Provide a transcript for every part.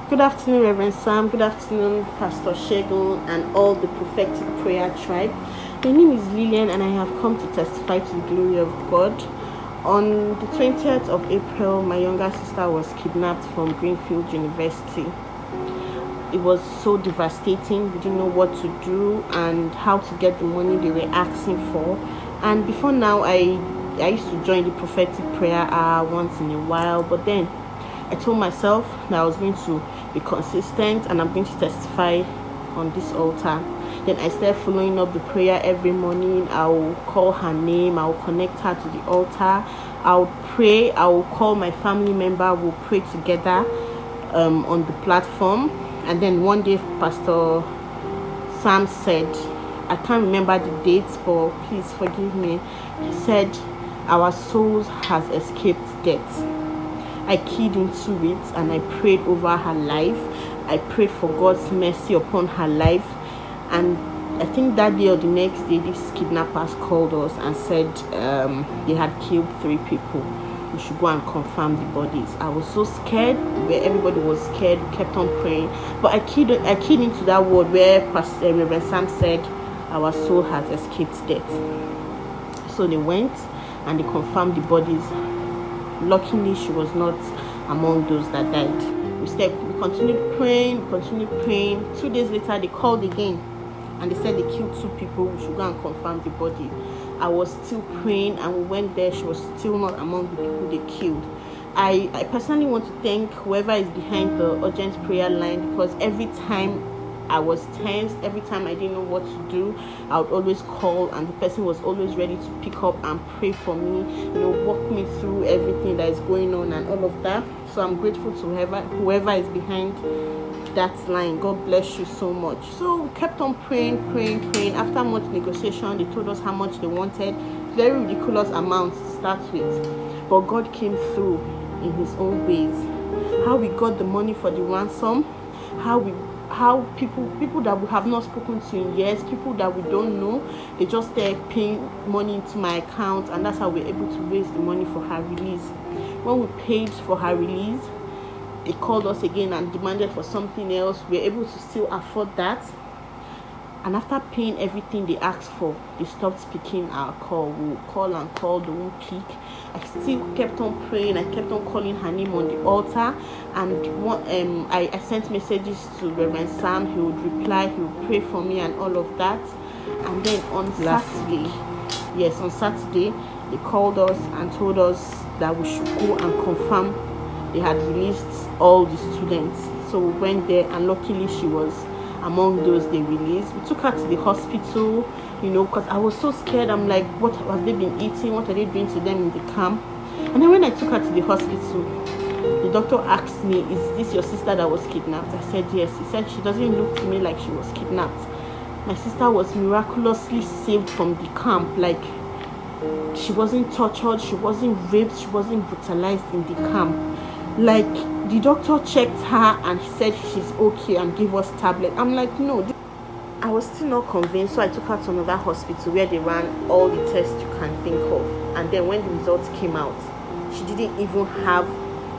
Good afternoon, Reverend Sam. Good afternoon, Pastor Shegun, and all the prophetic prayer tribe. My name is Lillian, and I have come to testify to the glory of God. On the 20th of April, my younger sister was kidnapped from Greenfield University. It was so devastating. We didn't know what to do and how to get the money they were asking for. And before now, I used to join the prophetic prayer hour once in a while, but then I told myself that I was going to be consistent and I'm going to testify on this altar. Then I started following up the prayer every morning. I'll call her name, I'll connect her to the altar, I'll pray, I'll call my family member, we'll pray together on the platform. And then one day Pastor Sam said, I can't remember the dates, but please forgive me, he said, our souls has escaped death. I keyed into it and I prayed over her life. I prayed for God's mercy upon her life. And I think that day or the next day, these kidnappers called us and said they had killed 3 people. We should go and confirm the bodies. I was so scared. Where everybody was scared, we kept on praying. But I keyed into that word where Pastor Reverend Sam said, our soul has escaped death. So they went and they confirmed the bodies. Luckily, she was not among those that died. We continued praying. 2 days later, they called again and they said they killed 2 people. We should go and confirm the body. I was still praying and we went there. She was still not among the people they killed. I personally want to thank whoever is behind the urgent prayer line, because every time I was tensed, every time I didn't know what to do, I would always call and the person was always ready to pick up and pray for me, walk me through everything that is going on and all of that. So I'm grateful to whoever is behind that line. God bless you so much. So we kept on praying. After much negotiation, they told us how much they wanted, very ridiculous amounts to start with, but God came through in his own ways. How we got the money for the ransom, how people that we have not spoken to in years, people that we don't know, they just paying money into my account, and that's how we're able to raise the money for her release. When we paid for her release, they called us again and demanded for something else. We're able to still afford that. And after paying everything they asked for, they stopped picking our call. We'll call and call, they won't pick. I still kept on praying. I kept on calling her name on the altar. And I sent messages to Reverend Sam. He would reply, he would pray for me and all of that. And then on Saturday, they called us and told us that we should go and confirm they had released all the students. So we went there and luckily she was among those they released. We took her to the hospital, because I was so scared. I'm like, what have they been eating? What are they doing to them in the camp? And then when I took her to the hospital, the doctor asked me, is this your sister that was kidnapped? I said yes. He said she doesn't look to me like she was kidnapped. My sister was miraculously saved from the camp. Like, she wasn't tortured, she wasn't raped, she wasn't brutalized in the camp. Like, the doctor checked her and said she's okay and gave us tablet. I'm like, no. I was still not convinced, so I took her to another hospital where they ran all the tests you can think of. And then when the results came out, she didn't even have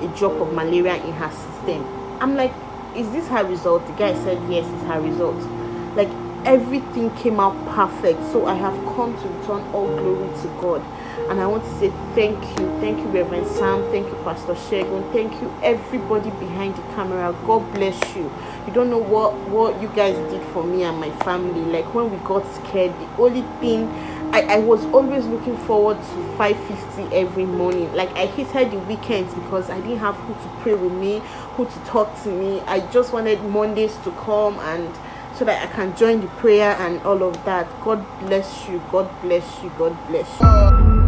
a drop of malaria in her system. I'm like, is this her result? The guy said yes, it's her result. Like, everything came out perfect. So I have come to return all glory to God. And I want to say thank you Reverend Sam, thank you Pastor Shegun, thank you everybody behind the camera. God bless you. You don't know what you guys did for me and my family. Like, when we got scared, the only thing I was always looking forward to 5:50 every morning. Like, I hated the weekends because I didn't have who to pray with me, who to talk to me. I just wanted Mondays to come and so that I can join the prayer and all of that. God bless you. God bless you. God bless you.